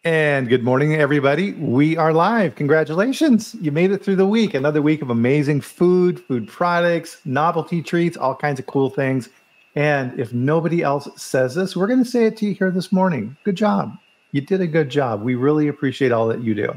And good morning, everybody. We are live. Congratulations. You made it through the week. Another week of amazing food products, novelty treats, all kinds of cool things. And if nobody else says this, we're going to say it to you here this morning. Good job. You did a good job. We really appreciate all that you do.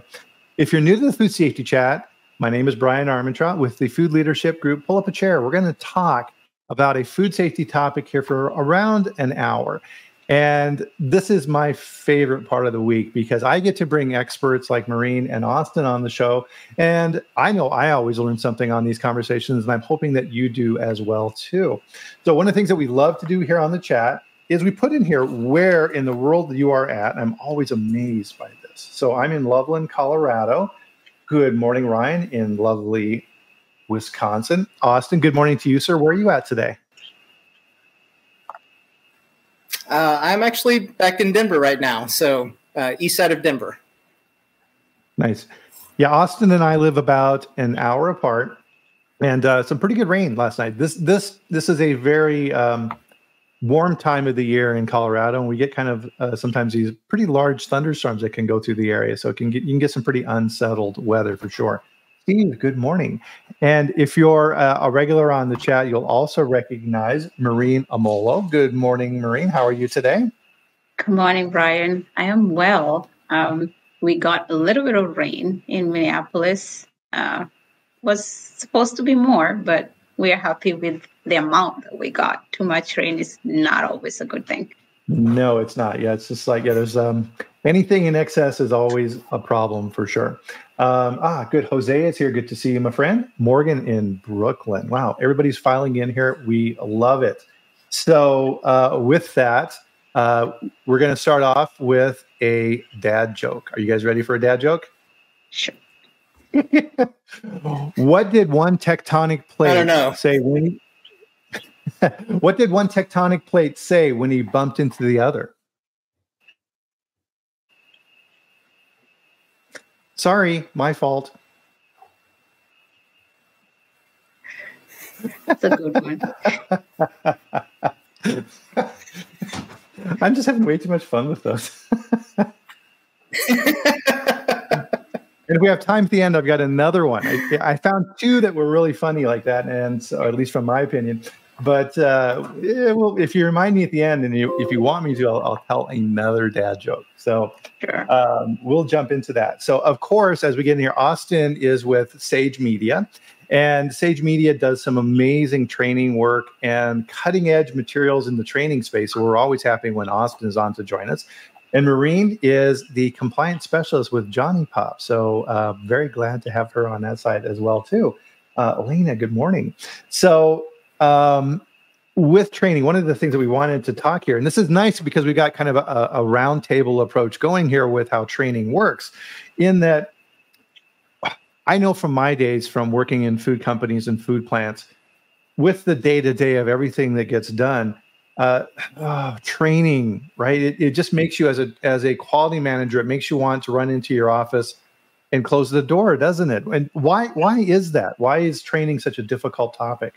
If you're new to the Food Safety Chat, my name is Brian Armentrout with the Food Leadership Group. Pull up a chair. We're going to talk about a food safety topic here for around an hour. And this is my favorite part of the week because I get to bring experts like Morrine and Austin on the show. And I know I always learn something on these conversations, and I'm hoping that you do as well, too. So one of the things that we love to do here on the chat is we put in here where in the world you are at. And I'm always amazed by this. So I'm in Loveland, Colorado. Good morning, Ryan, in lovely Wisconsin. Austin, good morning to you, sir. Where are you at today? I'm actually back in Denver right now, so east side of Denver. Nice. Yeah, Austin and I live about an hour apart, and some pretty good rain last night. This is a very warm time of the year in Colorado, and we get kind of sometimes these pretty large thunderstorms that can go through the area. So you can get some pretty unsettled weather for sure. Steve, good morning. And if you're a regular on the chat, you'll also recognize Morrine Omolo. Good morning, Morrine. How are you today? Good morning, Brian. I am well. We got a little bit of rain in Minneapolis. Was supposed to be more, but we are happy with the amount that we got. Too much rain is not always a good thing. No, it's not. Yeah, it's just like, there's anything in excess is always a problem for sure. Good. Jose is here. Good to see you, my friend. Morgan in Brooklyn. Wow, everybody's filing in here. We love it. So with that, we're going to start off with a dad joke. Are you guys ready for a dad joke? Sure. What did one tectonic plate say when he... What did one tectonic plate say when he bumped into the other? Sorry, my fault. That's a good one. I'm just having way too much fun with those. And if we have time at the end, I've got another one. I found two that were really funny like that, and so, at least from my opinion. But if you remind me at the end, and if you want me to, I'll tell another dad joke. So sure. We'll jump into that. So, of course, as we get in here, Austin is with Sage Media. And Sage Media does some amazing training work and cutting-edge materials in the training space. So we're always happy when Austin is on to join us. And Morrine is the compliance specialist with Jonny Pops. So very glad to have her on that side as well, too. Elena, good morning. So with training, one of the things that we wanted to talk here, and this is nice because we got kind of a roundtable approach going here with how training works, in that I know from my days from working in food companies and food plants, with the day-to-day of everything that gets done, training, right? It just makes you as a quality manager, it makes you want to run into your office and close the door, doesn't it? And why is that? Why is training such a difficult topic?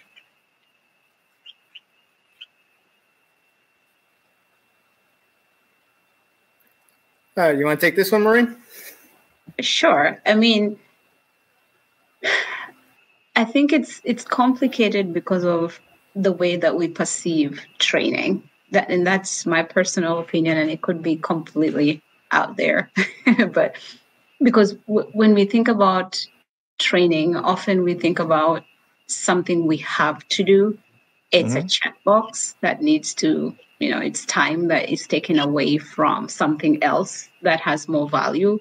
You want to take this one, Morrine? Sure. I mean, I think it's complicated because of the way that we perceive training. And that's my personal opinion, and it could be completely out there. But because when we think about training, often we think about something we have to do. It's a checkbox that needs to, it's time that is taken away from something else that has more value.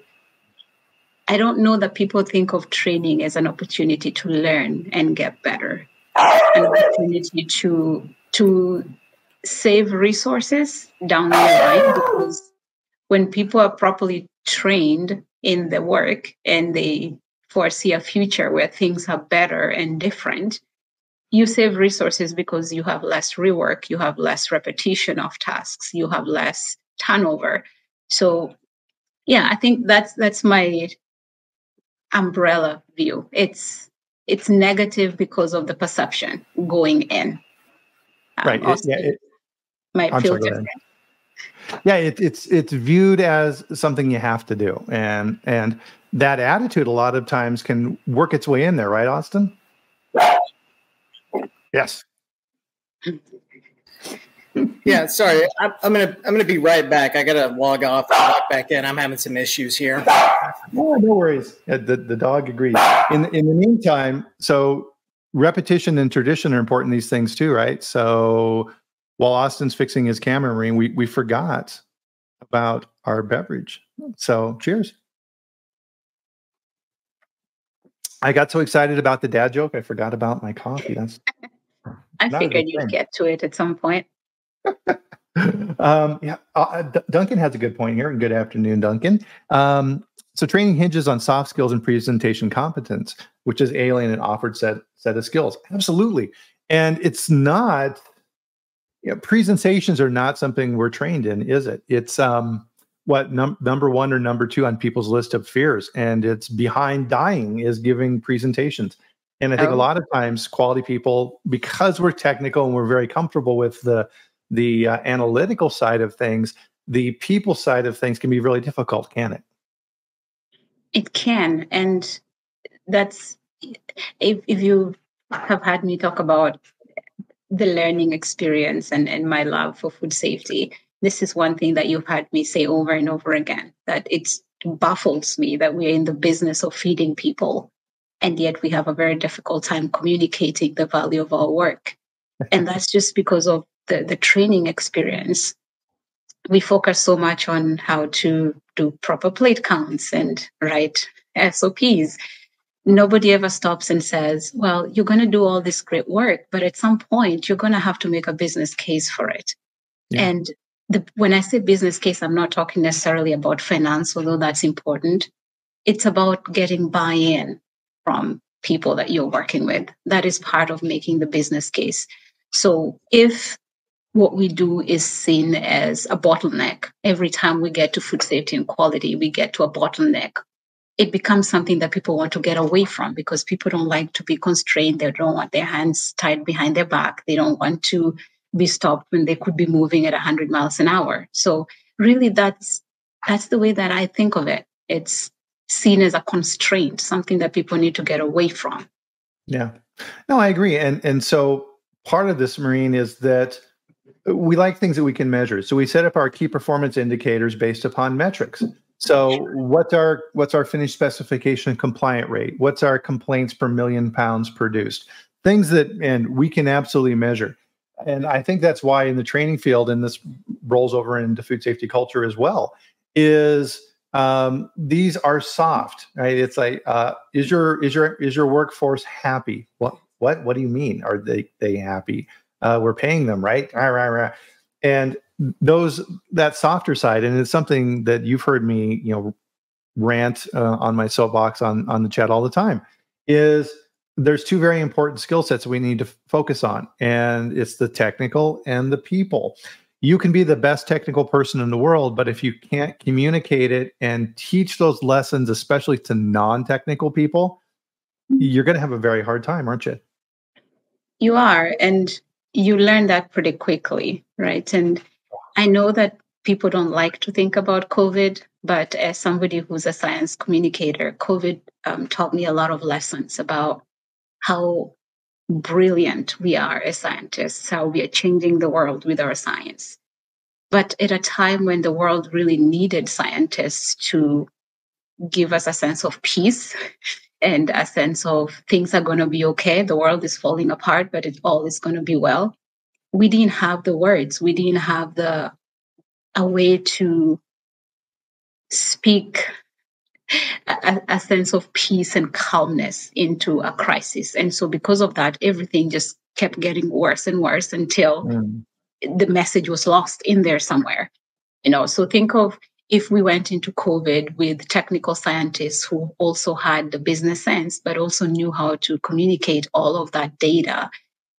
I don't know that people think of training as an opportunity to learn and get better, an opportunity to save resources down the line, because when people are properly trained in the work and they foresee a future where things are better and different, you save resources because you have less rework, you have less repetition of tasks, you have less turnover. So, yeah, I think that's my umbrella view. It's negative because of the perception going in. Right. Might feel different. Yeah, it's viewed as something you have to do, and that attitude a lot of times can work its way in there, right, Austin? Yes. Yeah, sorry. I'm gonna be right back. I gotta log off and log back in. I'm having some issues here. No worries. The dog agrees. In the meantime, so repetition and tradition are important. These things too, right? So while Austin's fixing his camera, Morrine, we forgot about our beverage. So cheers. I got so excited about the dad joke, I forgot about my coffee. That's I figured you'd get to it at some point. Duncan has a good point here, and good afternoon, Duncan. So training hinges on soft skills and presentation competence, which is alien and offered set of skills. Absolutely. And it's not, presentations are not something we're trained in, is it? It's number one or number two on people's list of fears. And it's behind dying is giving presentations. And I think a lot of times quality people, because we're technical and we're very comfortable with the analytical side of things, the people side of things can be really difficult, can it? It can. And that's, if you have had me talk about the learning experience and my love for food safety, this is one thing that you've had me say over and over again, that it baffles me that we're in the business of feeding people, and yet we have a very difficult time communicating the value of our work. And that's just because of the training experience. We focus so much on how to do proper plate counts and write SOPs. Nobody ever stops and says, well, you're going to do all this great work, but at some point, you're going to have to make a business case for it. Yeah. And when I say business case, I'm not talking necessarily about finance, although that's important. It's about getting buy-in from people that you're working with. That is part of making the business case. So if what we do is seen as a bottleneck, every time we get to food safety and quality, we get to a bottleneck, it becomes something that people want to get away from, because people don't like to be constrained. They don't want their hands tied behind their back. They don't want to be stopped when they could be moving at 100 miles an hour. So really that's the way that I think of it. It's seen as a constraint, something that people need to get away from. Yeah, no, I agree. And so part of this, Morrine, is that we like things that we can measure. So we set up our key performance indicators based upon metrics. So what's our finished specification compliant rate? What's our complaints per million pounds produced? Things that, and we can absolutely measure. And I think that's why in the training field, and this rolls over into food safety culture as well, is these are soft, right? It's like, is your workforce happy? What do you mean? Are they happy? We're paying them, right? And that softer side, and it's something that you've heard me, rant on my soapbox on the chat all the time, is there's two very important skill sets we need to focus on, and it's the technical and the people. You can be the best technical person in the world, but if you can't communicate it and teach those lessons, especially to non-technical people, you're going to have a very hard time, aren't you? You are, and you learn that pretty quickly, right? And I know that people don't like to think about COVID, but as somebody who's a science communicator, COVID taught me a lot of lessons about how brilliant we are as scientists, how we are changing the world with our science. But at a time when the world really needed scientists to give us a sense of peace and a sense of things are going to be okay, the world is falling apart, but it all is going to be well. We didn't have the words. We didn't have a way to speak a sense of peace and calmness into a crisis. And so because of that, everything just kept getting worse and worse until the message was lost in there somewhere. So think of if we went into COVID with technical scientists who also had the business sense, but also knew how to communicate all of that data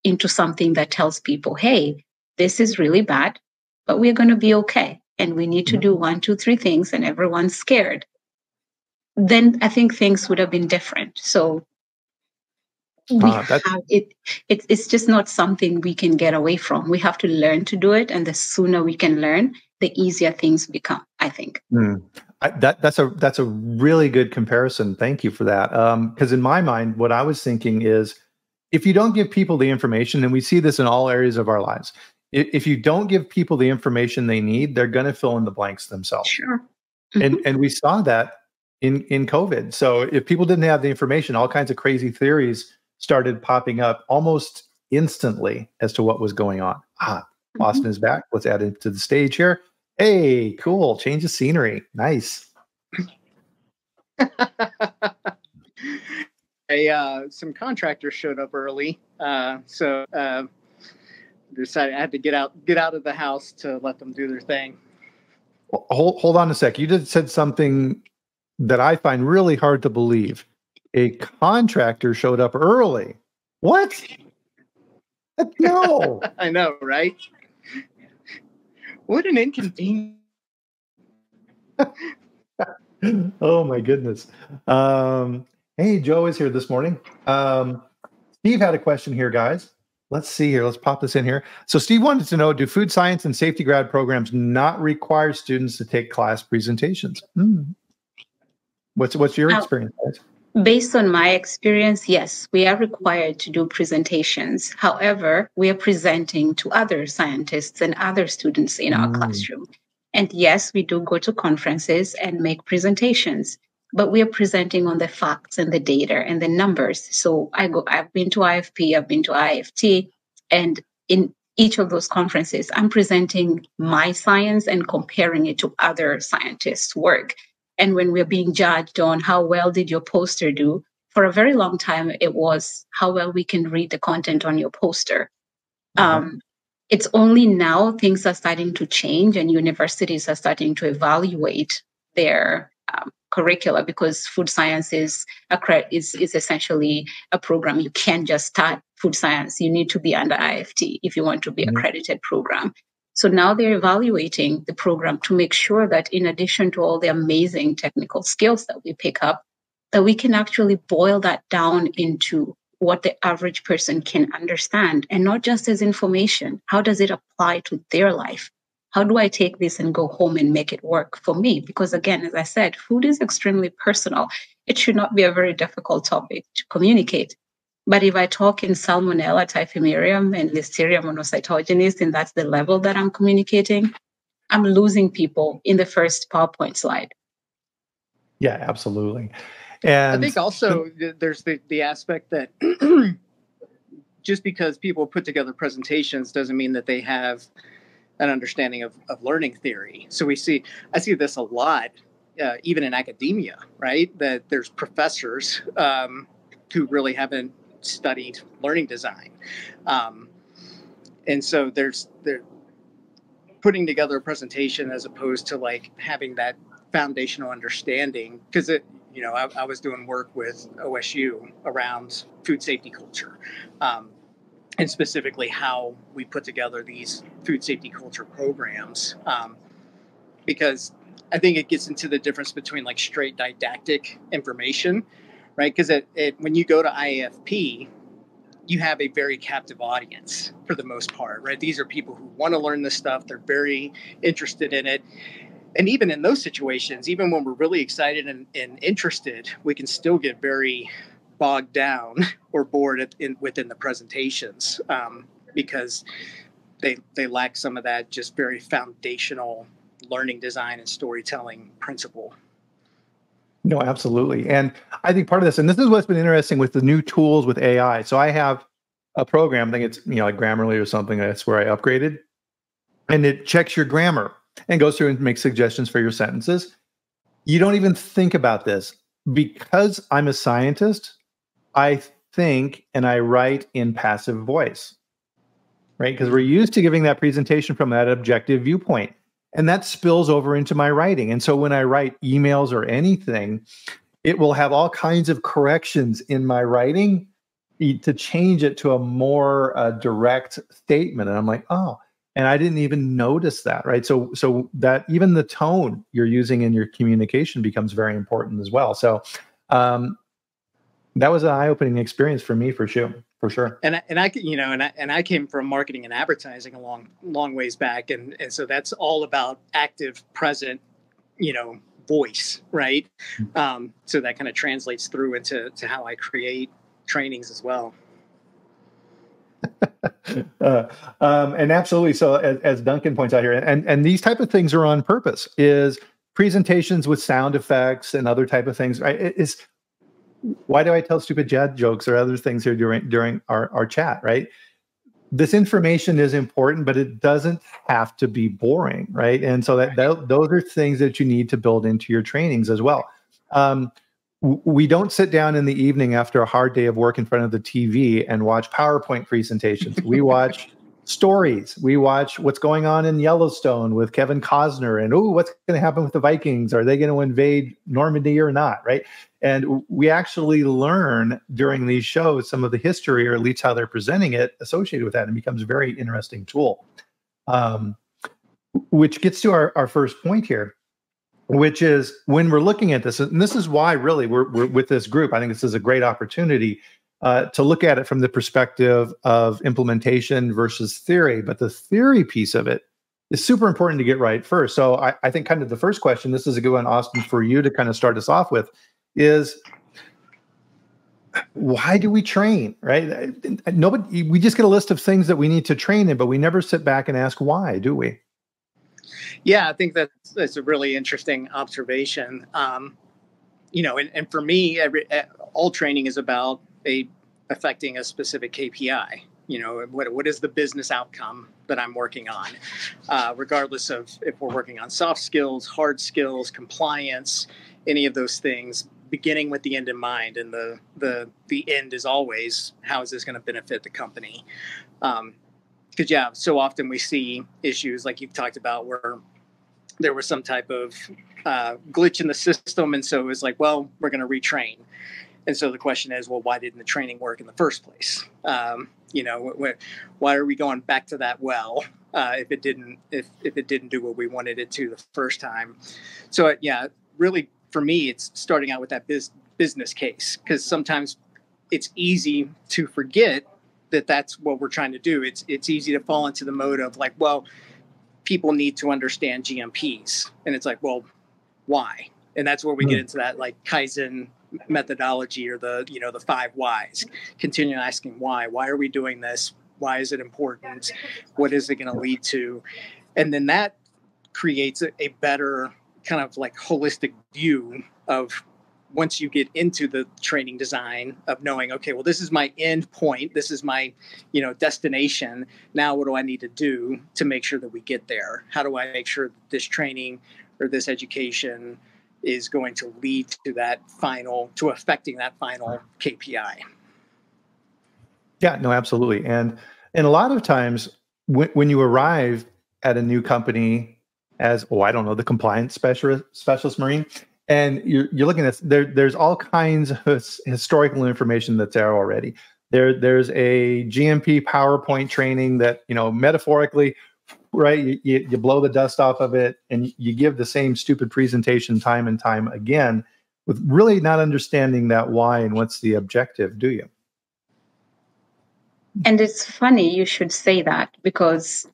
into something that tells people, hey, this is really bad, but we're going to be okay. And we need to do 1, 2, 3 things, and everyone's scared. Then I think things would have been different. So We have it. It's just not something we can get away from. We have to learn to do it, and the sooner we can learn, the easier things become, I think. That's a really good comparison. Thank you for that. Because in my mind, what I was thinking is, if you don't give people the information, and we see this in all areas of our lives, if you don't give people the information they need, they're going to fill in the blanks themselves. Sure. And we saw that in COVID. So if people didn't have the information, all kinds of crazy theories started popping up almost instantly as to what was going on. Austin is back. Let's add him to the stage here. Hey, cool. Change of scenery. Nice. Some contractors showed up early. So decided I had to get out of the house to let them do their thing. Hold on a sec. You just said something that I find really hard to believe. A contractor showed up early. What? No. I know, right? What an inconvenience. Oh my goodness. Hey, Joe is here this morning. Steve had a question here, guys. Let's see here. Let's pop this in here. So Steve wanted to know, do food science and safety grad programs not require students to take class presentations? What's your experience, guys? Based on my experience, yes, we are required to do presentations. However, we are presenting to other scientists and other students in our classroom. And yes, we do go to conferences and make presentations, but we are presenting on the facts and the data and the numbers. So I've been to IFP, I've been to IFT, and in each of those conferences, I'm presenting my science and comparing it to other scientists' work. And when we're being judged on how well did your poster do, for a very long time, it was how well we can read the content on your poster. It's only now things are starting to change and universities are starting to evaluate their curricula, because food science is essentially a program. You can't just start food science. You need to be under IFT if you want to be accredited program. So now they're evaluating the program to make sure that in addition to all the amazing technical skills that we pick up, that we can actually boil that down into what the average person can understand, and not just as information. How does it apply to their life? How do I take this and go home and make it work for me? Because again, as I said, food is extremely personal. It should not be a very difficult topic to communicate. But if I talk in Salmonella typhimurium and Listeria monocytogenes, and that's the level that I'm communicating, I'm losing people in the first PowerPoint slide. Yeah, absolutely. And I think also there's the aspect that just because people put together presentations doesn't mean that they have an understanding of learning theory. So I see this a lot, even in academia, right? That there's professors who really haven't studied learning design. And so they're putting together a presentation as opposed to like having that foundational understanding, because I was doing work with OSU around food safety culture, and specifically how we put together these food safety culture programs, because I think it gets into the difference between like straight didactic information, right? Because when you go to IFP, you have a very captive audience for the most part, right? These are people who want to learn this stuff. They're very interested in it. And even in those situations, even when we're really excited and interested, we can still get very bogged down or bored within the presentations, because they lack some of that just very foundational learning design and storytelling principle. No, absolutely. And I think part of this, and this is what's been interesting with the new tools with AI. So I have a program, I think it's like Grammarly or something. That's where I upgraded, and it checks your grammar and goes through and makes suggestions for your sentences. You don't even think about this. Because I'm a scientist, I think and I write in passive voice, right? Because we're used to giving that presentation from that objective viewpoint. And that spills over into my writing. And so when I write emails or anything, it will have all kinds of corrections in my writing to change it to a more direct statement. And I'm like, oh, and I didn't even notice that, right? So that even the tone you're using in your communication becomes very important as well. So That was an eye-opening experience for me, for sure. For sure. And I came from marketing and advertising a long ways back, and so that's all about active, present, voice, right? So that kind of translates through into how I create trainings as well. And absolutely. So as Duncan points out here, and these type of things are on purpose, is presentations with sound effects and other type of things, right? Why do I tell stupid dad jokes or other things here during our chat, right? This information is important, but it doesn't have to be boring, right? And so those are things that you need to build into your trainings as well. We don't sit down in the evening after a hard day of work in front of the TV and watch PowerPoint presentations. We watch stories. We watch what's going on in Yellowstone with Kevin Costner, and what's going to happen with the Vikings? Are they going to invade Normandy or not, right? And we actually learn during these shows some of the history, or at least how they're presenting it, associated with that, and it becomes a very interesting tool. Which gets to our first point here, which is when we're looking at this, and this is why really we're with this group, I think this is a great opportunity to look at it from the perspective of implementation versus theory. But the theory piece of it is super important to get right first. So I think kind of the first question, this is a good one, Austin, for you to kind of start us off with, is why do we train, right? We just get a list of things that we need to train in, but we never sit back and ask why, do we? Yeah, I think that's a really interesting observation. And for me, all training is about affecting a specific KPI. What is the business outcome that I'm working on, regardless of if we're working on soft skills, hard skills, compliance, any of those things, beginning with the end in mind. And the end is always, how is this going to benefit the company? Because so often we see issues like you've talked about where there was some type of glitch in the system, and so it was like, well, we're going to retrain. And so the question is, well, why didn't the training work in the first place? Why are we going back to that well if it didn't do what we wanted it to the first time? So really for me, it's starting out with that business case, because sometimes it's easy to forget that that's what we're trying to do. It's easy to fall into the mode of like, well, people need to understand GMPs, and it's like, well, why? And that's where we get into that like Kaizen methodology, or the 5 whys. Continue asking why. Why are we doing this? Why is it important? What is it going to lead to? And then that creates a better kind of like holistic view of, once you get into the training design, of knowing, okay, well, this is my end point. This is my, destination. Now, what do I need to do to make sure that we get there? How do I make sure that this training or this education is going to lead to affecting that final KPI? Yeah, no, absolutely. And a lot of times when you arrive at a new company as, the compliance specialist Morrine, and you're looking at there's all kinds of historical information that's there already. There's a GMP PowerPoint training that, metaphorically, right, you blow the dust off of it and you give the same stupid presentation time and time again, with really not understanding that why and what's the objective, do you? And it's funny you should say that, because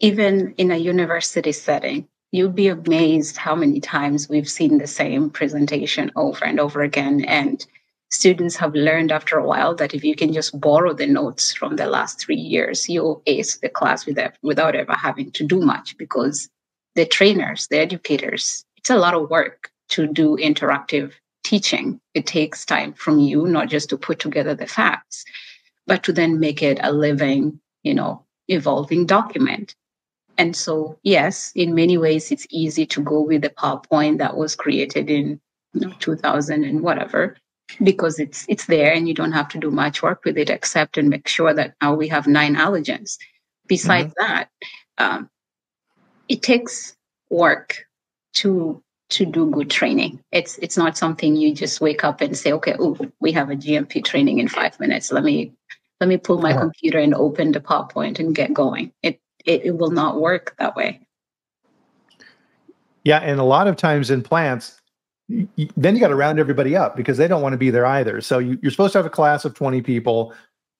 even in a university setting, you'll be amazed how many times we've seen the same presentation over and over again. And students have learned after a while that if you can just borrow the notes from the last 3 years, you'll ace the class without ever having to do much, because the trainers, the educators, it's a lot of work to do interactive teaching. It takes time from you, not just to put together the facts, but to then make it a living, evolving document. And so, yes, in many ways, it's easy to go with the PowerPoint that was created in 2000 and whatever, because it's there and you don't have to do much work with it except and make sure that now we have 9 allergens. Besides that, it takes work to do good training. It's not something you just wake up and say, okay, we have a GMP training in 5 minutes. Let me pull my computer and open the PowerPoint and get going. It will not work that way. Yeah, and a lot of times in plants, then you got to round everybody up because they don't want to be there either. So you're supposed to have a class of 20 people.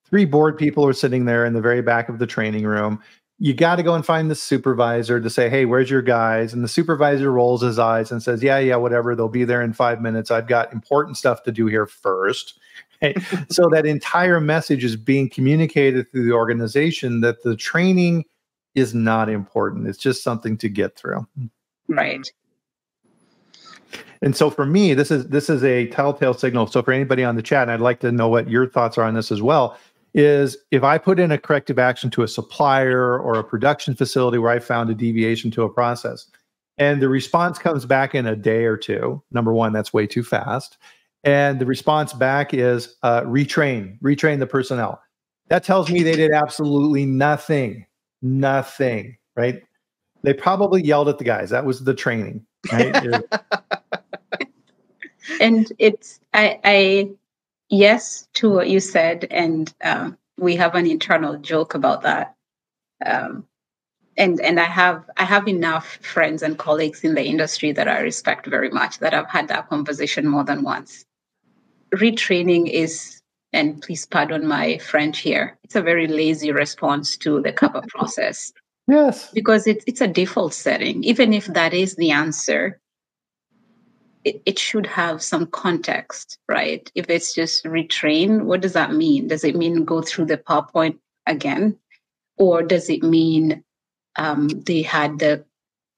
3 board people are sitting there in the very back of the training room. You got to go and find the supervisor to say, hey, where's your guys? And the supervisor rolls his eyes and says, yeah, whatever. They'll be there in 5 minutes. I've got important stuff to do here first. Okay? So that entire message is being communicated through the organization that the training is not important. It's just something to get through. Right. And so for me, this is a telltale signal. So for anybody on the chat, and I'd like to know what your thoughts are on this as well, is if I put in a corrective action to a supplier or a production facility where I found a deviation to a process, and the response comes back in a day or two, number one, that's way too fast. And the response back is retrain the personnel. That tells me they did absolutely nothing, right? They probably yelled at the guys. That was the training, right? And it's, I yes to what you said, and we have an internal joke about that. And I have enough friends and colleagues in the industry that I respect very much that I've had that conversation more than once. Retraining is, and please pardon my French here, it's a very lazy response to the CAPA process. Yes. Because it's a default setting. Even if that is the answer, it should have some context, right? If it's just retrain, what does that mean? Does it mean go through the PowerPoint again? Or does it mean they had the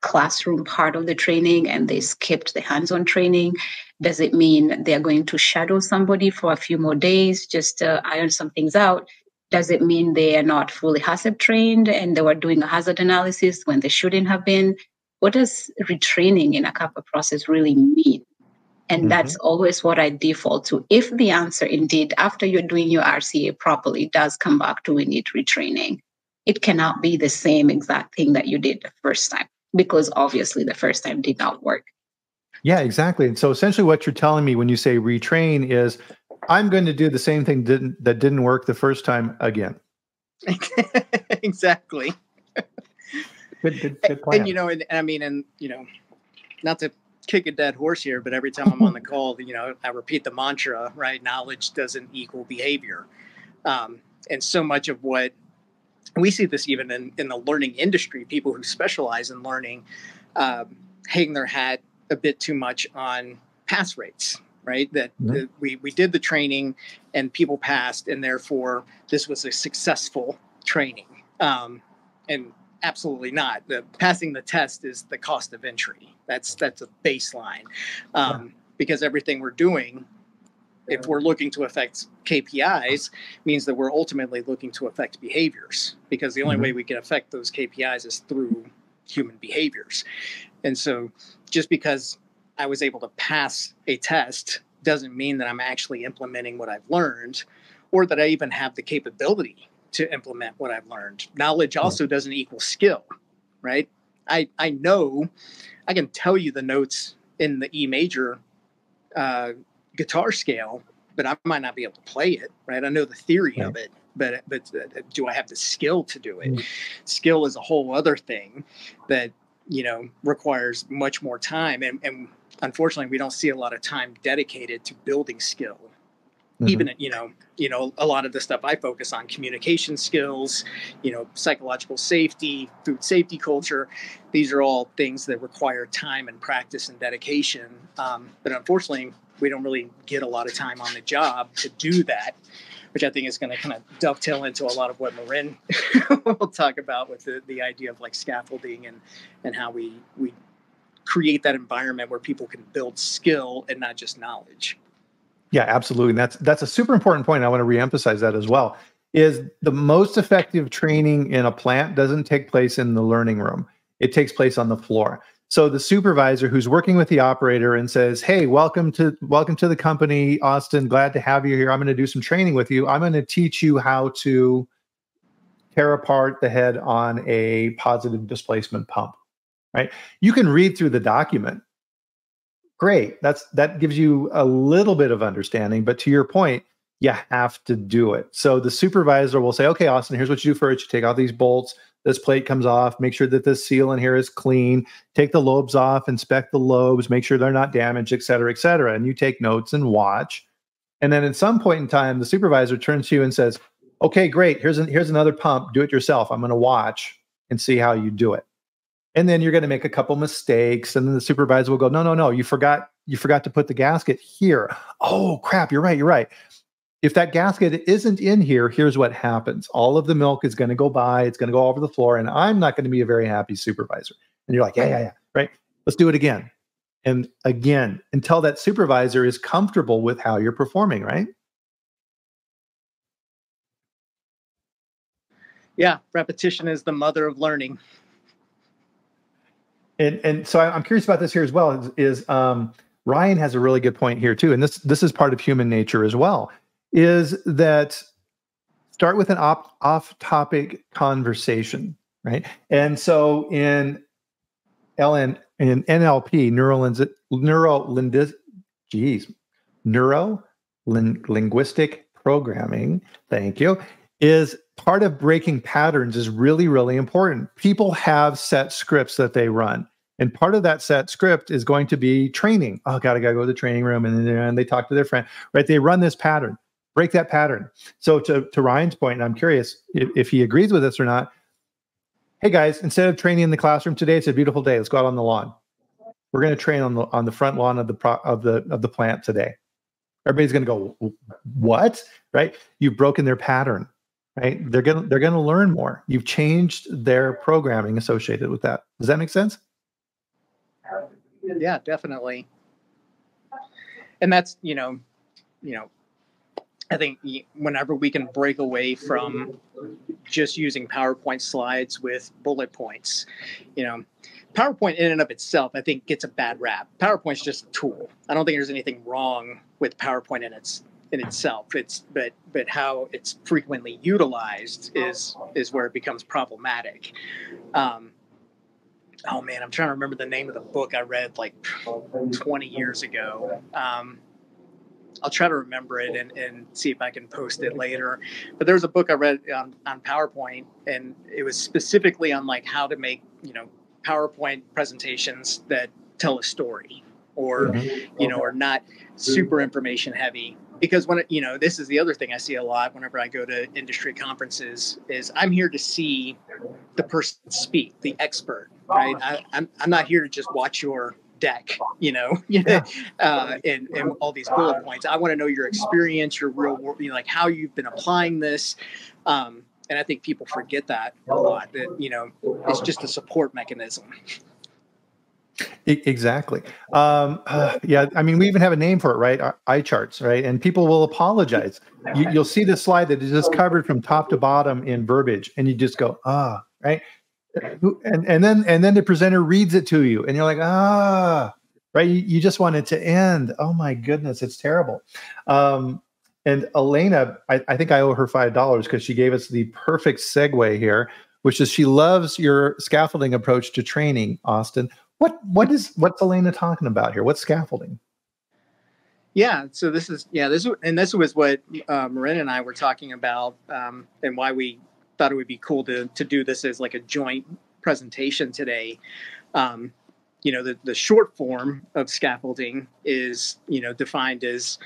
classroom part of the training and they skipped the hands-on training? Does it mean they're going to shadow somebody for a few more days just to iron some things out? Does it mean they are not fully HACCP trained and they were doing a hazard analysis when they shouldn't have been? What does retraining in a CAPA process really mean? And that's always what I default to. If the answer indeed, after you're doing your RCA properly, does come back to we need retraining, it cannot be the same exact thing that you did the first time, because obviously the first time did not work. Yeah, exactly. And so essentially what you're telling me when you say retrain is I'm going to do the same thing that didn't work the first time again. Exactly. Good plan. And not to kick a dead horse here, but every time I'm on the call, I repeat the mantra, right? Knowledge doesn't equal behavior. And so much of what we see this even in the learning industry, people who specialize in learning, hang their hat a bit too much on pass rates, right? That we did the training and people passed, and therefore this was a successful training. And absolutely not. Passing the test is the cost of entry. That's a baseline. Because everything we're doing, if we're looking to affect KPIs, means that we're ultimately looking to affect behaviors, because the only way we can affect those KPIs is through human behaviors. And so just because I was able to pass a test doesn't mean that I'm actually implementing what I've learned, or that I even have the capability to implement what I've learned. Knowledge also doesn't equal skill, right? I know, I can tell you the notes in the E major guitar scale, but I might not be able to play it, right? I know the theory of it, but do I have the skill to do it? Skill is a whole other thing that, requires much more time. And unfortunately, we don't see a lot of time dedicated to building skill. Even, a lot of the stuff I focus on, communication skills, psychological safety, food safety culture, these are all things that require time and practice and dedication. But unfortunately, we don't really get a lot of time on the job to do that, which I think is going to kind of dovetail into a lot of what Morrine will talk about with the idea of like scaffolding and how we create that environment where people can build skill and not just knowledge. Yeah, absolutely. And that's a super important point. I want to reemphasize that as well, is the most effective training in a plant doesn't take place in the learning room. It takes place on the floor. So the supervisor who's working with the operator and says, hey, welcome to the company, Austin, glad to have you here. I'm going to do some training with you. I'm going to teach you how to tear apart the head on a positive displacement pump, right? You can read through the document. Great. That gives you a little bit of understanding, but to your point, you have to do it. So the supervisor will say, okay, Austin, here's what you do first. You take out these bolts, this plate comes off, make sure that this seal in here is clean, take the lobes off, inspect the lobes, make sure they're not damaged, et cetera, et cetera. And you take notes and watch. And then at some point in time, the supervisor turns to you and says, okay, great. Here's another pump. Do it yourself. I'm going to watch and see how you do it. And then you're going to make a couple mistakes. And then the supervisor will go, no, no, no. You forgot to put the gasket here. Oh, crap. You're right. You're right. If that gasket isn't in here, here's what happens. All of the milk is going to go by. It's going to go all over the floor. And I'm not going to be a very happy supervisor. And you're like, yeah. Right. Let's do it again. And again, until that supervisor is comfortable with how you're performing, right? Yeah. Repetition is the mother of learning. And so I'm curious about this here as well. Is Ryan has a really good point here too, and this is part of human nature as well. Is that start with an off-topic conversation, right? And so in NLP, neuro-linguistic programming, thank you, is part of breaking patterns is really, really important. People have set scripts that they run. And part of that set script is going to be training. Oh, God, I got to go to the training room. And they talk to their friend, right? They run this pattern, break that pattern. So to Ryan's point, and I'm curious if he agrees with this or not. Hey, guys, instead of training in the classroom today, it's a beautiful day. Let's go out on the lawn. We're going to train on the front lawn of the plant today. Everybody's going to go, what? Right? You've broken their pattern. Right? They're gonna learn more. You've changed their programming associated with that. Does that make sense? Yeah, definitely. And that's, I think whenever we can break away from just using PowerPoint slides with bullet points, PowerPoint in and of itself, I think gets a bad rap. PowerPoint's just a tool. I don't think there's anything wrong with PowerPoint in itself. But how it's frequently utilized is where it becomes problematic. Oh man, I'm trying to remember the name of the book I read like 20 years ago. I'll try to remember it and see if I can post it later. But there was a book I read on PowerPoint, and it was specifically on like how to make PowerPoint presentations that tell a story, or or not super information heavy. Because when this is the other thing I see a lot whenever I go to industry conferences is I'm here to see the person speak, the expert, right? I'm not here to just watch your deck, and all these bullet points. I want to know your experience, your real world, like how you've been applying this. And I think people forget that a lot, that, it's just a support mechanism. Exactly. Yeah. I mean, we even have a name for it, right? Eye charts, right? And people will apologize. You'll see this slide that is just covered from top to bottom in verbiage, and you just go, right? And then the presenter reads it to you, and you're like, right? You just want it to end. Oh my goodness, it's terrible. And Elena, I think I owe her $5 because she gave us the perfect segue here, which is she loves your scaffolding approach to training, Austin. What's Elena talking about here? What's scaffolding? Yeah, so this was what Morrine and I were talking about, and why we thought it would be cool to do this as like a joint presentation today. The short form of scaffolding is defined as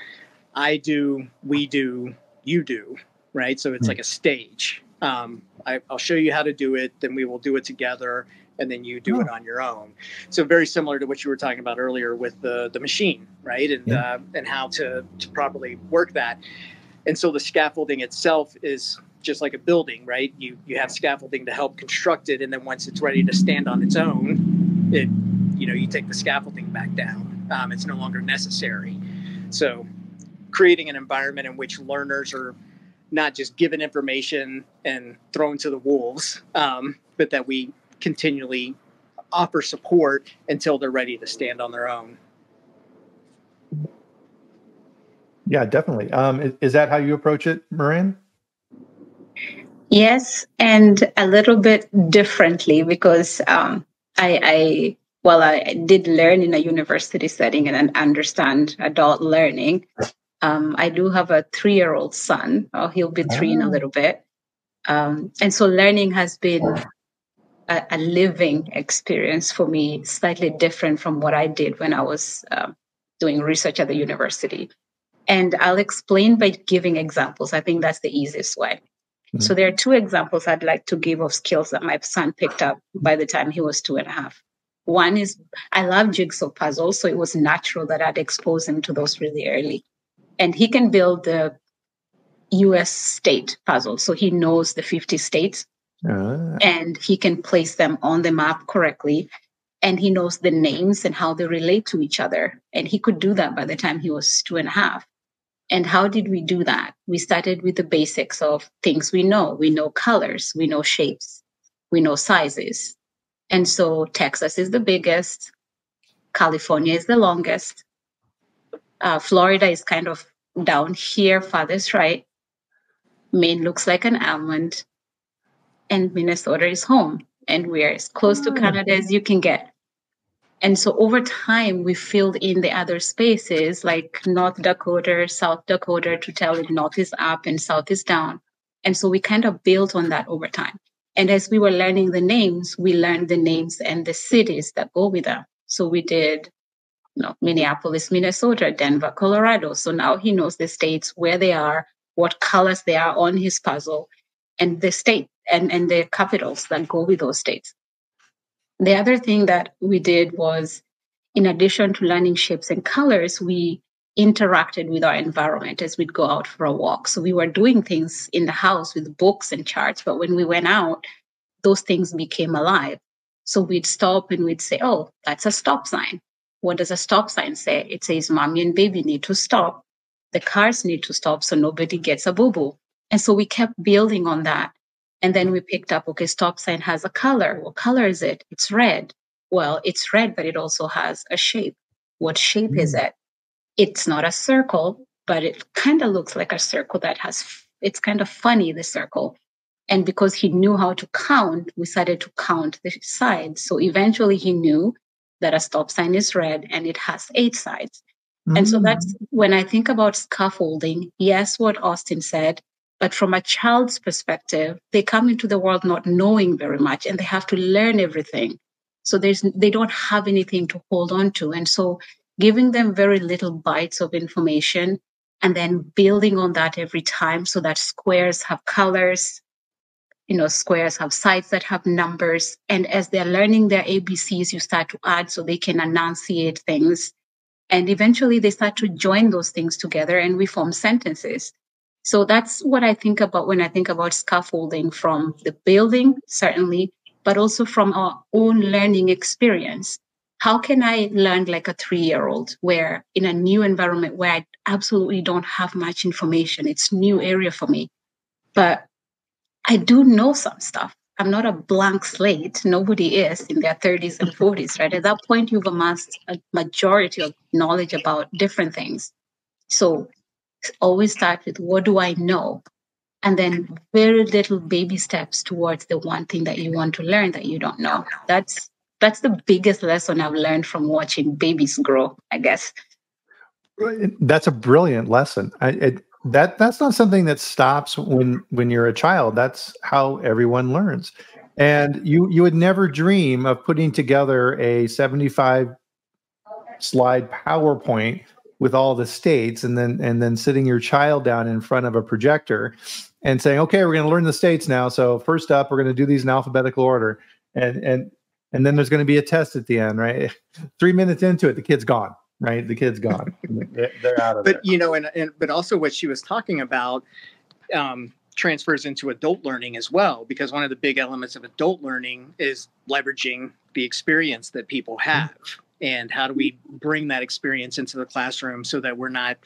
I do, we do, you do, right? So it's like a stage. I'll show you how to do it, then we will do it together, and then you do it on your own. So very similar to what you were talking about earlier with the machine, right? And how to properly work that. And so the scaffolding itself is just like a building, right? You have scaffolding to help construct it, and then once it's ready to stand on its own, you take the scaffolding back down. It's no longer necessary. So creating an environment in which learners are not just given information and thrown to the wolves, but that we continually offer support until they're ready to stand on their own. Yeah, definitely. Is that how you approach it, Morrine? Yes, and a little bit differently because I did learn in a university setting and understand adult learning. I do have a 3-year-old son. He'll be 3 in a little bit. And so learning has been a living experience for me, slightly different from what I did when I was doing research at the university. And I'll explain by giving examples. I think that's the easiest way. Mm-hmm. So there are two examples I'd like to give of skills that my son picked up by the time he was 2.5. One is, I love jigsaw puzzles, so it was natural that I'd expose him to those really early. And he can build the US state puzzle. So he knows the 50 states and he can place them on the map correctly. And he knows the names and how they relate to each other. And he could do that by the time he was 2.5. And how did we do that? We started with the basics of things we know. We know colors, we know shapes, we know sizes. And so Texas is the biggest, California is the longest, Florida is kind of down here, farthest right, Maine looks like an almond, and Minnesota is home. And we're as close to Canada as you can get. And so over time, we filled in the other spaces like North Dakota, South Dakota to tell it North is up and South is down. And so we kind of built on that over time. And as we were learning the names, we learned the names and the cities that go with them. So we did Minneapolis, Minnesota, Denver, Colorado. So now he knows the states, where they are, what colors they are on his puzzle, and the state and the capitals that go with those states. The other thing that we did was, in addition to learning shapes and colors, we interacted with our environment as we'd go out for a walk. So we were doing things in the house with books and charts, but when we went out, those things became alive. So we'd stop and we'd say, oh, that's a stop sign. What does a stop sign say? It says mommy and baby need to stop. The cars need to stop so nobody gets a boo-boo. And so we kept building on that. And then we picked up, okay, stop sign has a color. What color is it? It's red. Well, it's red, but it also has a shape. What shape is it? It's not a circle, but it kind of looks like a circle it's kind of funny, the circle. And because he knew how to count, we started to count the sides. So eventually he knew that a stop sign is red and it has 8 sides. And so that's when I think about scaffolding, yes, what Austin said, but from a child's perspective, they come into the world not knowing very much and they have to learn everything. So they don't have anything to hold on to. And so giving them very little bites of information and then building on that every time so that squares have colors, squares have sides that have numbers. And as they're learning their ABCs, you start to add so they can enunciate things. And eventually they start to join those things together and we form sentences. So that's what I think about when I think about scaffolding, from the building, certainly, but also from our own learning experience. How can I learn like a 3-year-old where in a new environment where I absolutely don't have much information? It's a new area for me, but I do know some stuff. I'm not a blank slate. Nobody is in their 30s and 40s, right? At that point, you've amassed a majority of knowledge about different things. So always start with, what do I know? And then very little baby steps towards the one thing that you want to learn that you don't know. That's the biggest lesson I've learned from watching babies grow, I guess. That's a brilliant lesson. That's not something that stops when you're a child. That's how everyone learns. And you would never dream of putting together a 75 slide PowerPoint with all the states and then sitting your child down in front of a projector and saying, okay, we're going to learn the states now. So first up, we're going to do these in alphabetical order. And then there's going to be a test at the end, right? 3 minutes into it, the kid's gone. Right, the kid's gone. They're out of there. But but also what she was talking about transfers into adult learning as well, because one of the big elements of adult learning is leveraging the experience that people have, and how do we bring that experience into the classroom so that we're not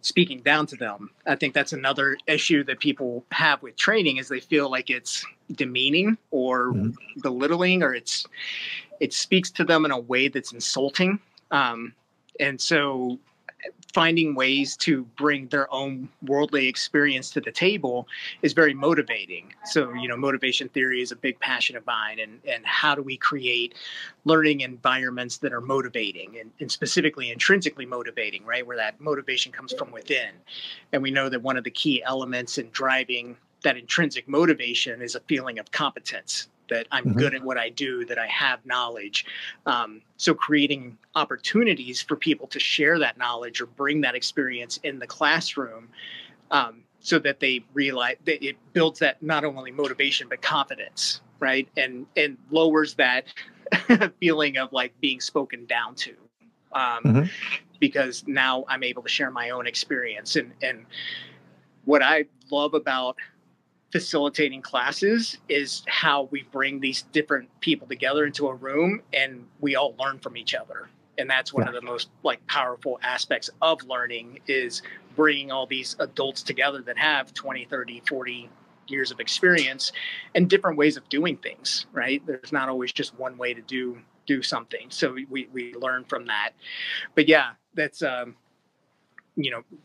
speaking down to them. I think that's another issue that people have with training, is they feel like it's demeaning or belittling, or it speaks to them in a way that's insulting. And so finding ways to bring their own worldly experience to the table is very motivating. So, motivation theory is a big passion of mine, and how do we create learning environments that are motivating and specifically intrinsically motivating, right? Where that motivation comes from within. And we know that one of the key elements in driving that intrinsic motivation is a feeling of competence. that I'm good at what I do, that I have knowledge. So creating opportunities for people to share that knowledge or bring that experience in the classroom, so that they realize that it builds that not only motivation, but confidence, right? And lowers that feeling of like being spoken down to. Because now I'm able to share my own experience. And what I love about facilitating classes is how we bring these different people together into a room and we all learn from each other. And that's one of the most like powerful aspects of learning, is bringing all these adults together that have 20, 30, 40 years of experience and different ways of doing things, right? There's not always just one way to do something. So we learn from that. But yeah, that's,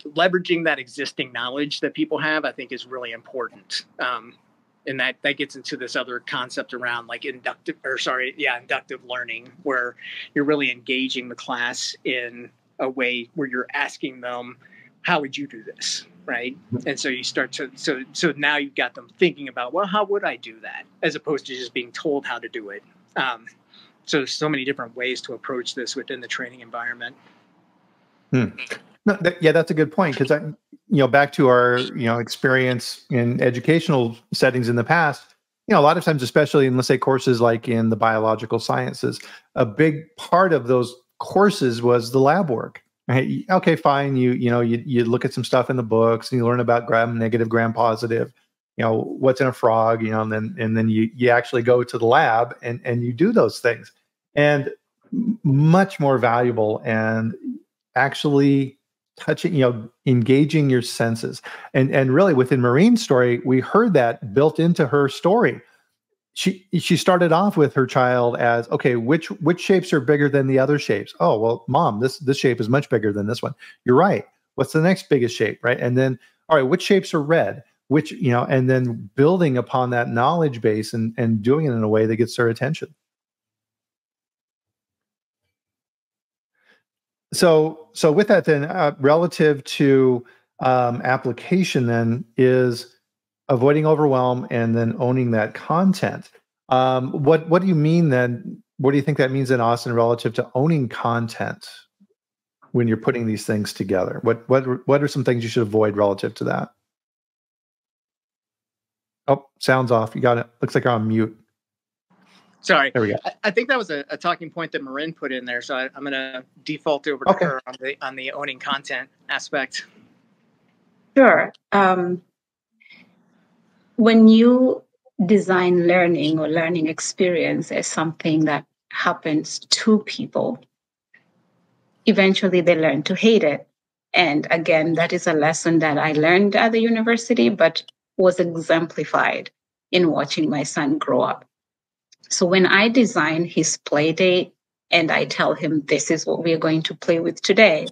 leveraging that existing knowledge that people have, I think is really important. And that gets into this other concept around like inductive learning, where you're really engaging the class in a way where you're asking them, how would you do this? Right. And so you start to, so now you've got them thinking about, well, how would I do that? As opposed to just being told how to do it. So there's so many different ways to approach this within the training environment. No, that's a good point, because back to our experience in educational settings in the past, a lot of times, especially in, let's say, courses like in the biological sciences, a big part of those courses was the lab work. Right? Okay, fine. You look at some stuff in the books and you learn about gram negative, gram positive. What's in a frog. And then you actually go to the lab and you do those things, and much more valuable and actually touching, engaging your senses. And really within Morrine's story, we heard that built into her story. She started off with her child as, okay, which shapes are bigger than the other shapes? Oh, well, mom, this shape is much bigger than this one. You're right. What's the next biggest shape, right? And then, all right, which shapes are red? Which, and then building upon that knowledge base and doing it in a way that gets their attention. So with that, then, relative to application, then, is avoiding overwhelm and then owning that content. What do you mean then? What do you think that means in Austin relative to owning content when you're putting these things together? What are some things you should avoid relative to that? Oh, sound's off. You got it. Looks like you're on mute. Sorry. There we go. I think that was a talking point that Morrine put in there, so I'm going to default over to her on the owning content aspect. Sure. When you design learning or learning experience as something that happens to people, eventually they learn to hate it. And again, that is a lesson that I learned at the university, but was exemplified in watching my son grow up. So when I design his play date and I tell him, this is what we're going to play with today,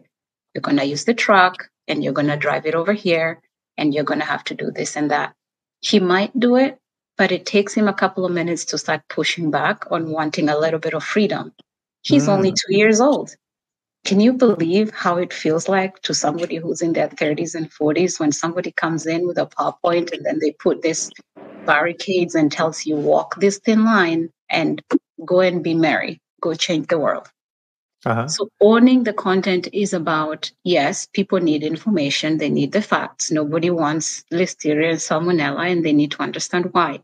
you're going to use the truck and you're going to drive it over here and you're going to have to do this and that. He might do it, but it takes him a couple of minutes to start pushing back on wanting a little bit of freedom. He's only 2 years old. Can you believe how it feels like to somebody who's in their 30s and 40s when somebody comes in with a PowerPoint and then they put this barricades and tells you walk this thin line and go and be merry, go change the world. So owning the content is about, yes, people need information, they need the facts. Nobody wants listeria and salmonella, and they need to understand why.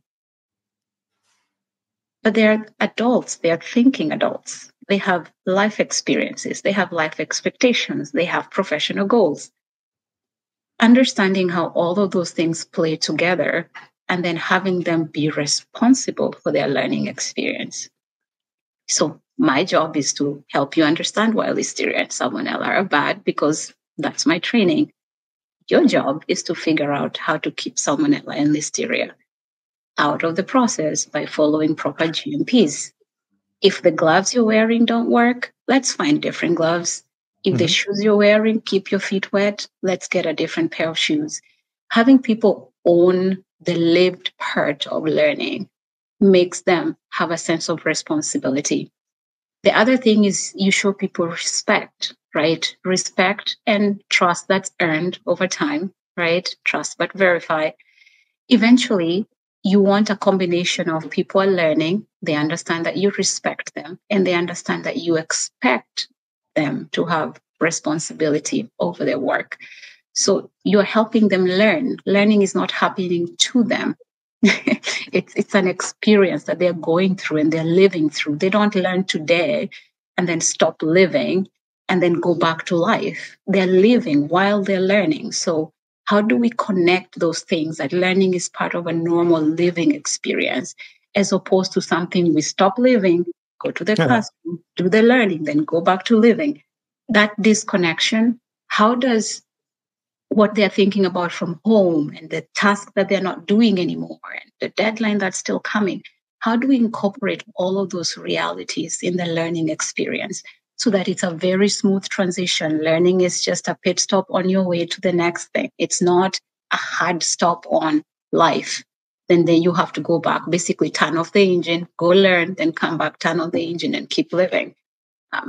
But they're adults, they're thinking adults. They have life experiences, they have life expectations, they have professional goals. Understanding how all of those things play together and then having them be responsible for their learning experience. So my job is to help you understand why listeria and salmonella are bad, because that's my training. Your job is to figure out how to keep salmonella and listeria out of the process by following proper GMPs. If the gloves you're wearing don't work, let's find different gloves. If the shoes you're wearing keep your feet wet, let's get a different pair of shoes. Having people own the lived part of learning makes them have a sense of responsibility. The other thing is you show people respect, right? Respect and trust that's earned over time, right? Trust but verify. Eventually, you want a combination of people are learning, they understand that you respect them, and they understand that you expect them to have responsibility over their work. So you're helping them learn. Learning is not happening to them. It's an experience that they're going through and they're living through. They don't learn today and then stop living and then go back to life. They're living while they're learning. So how do we connect those things, that learning is part of a normal living experience, as opposed to something we stop living, go to the classroom, do the learning, then go back to living? That disconnection, how does what they're thinking about from home and the task that they're not doing anymore and the deadline that's still coming, how do we incorporate all of those realities in the learning experience so that it's a very smooth transition? Learning is just a pit stop on your way to the next thing. It's not a hard stop on life. Then you have to go back, basically turn off the engine, go learn, then come back, turn on the engine and keep living.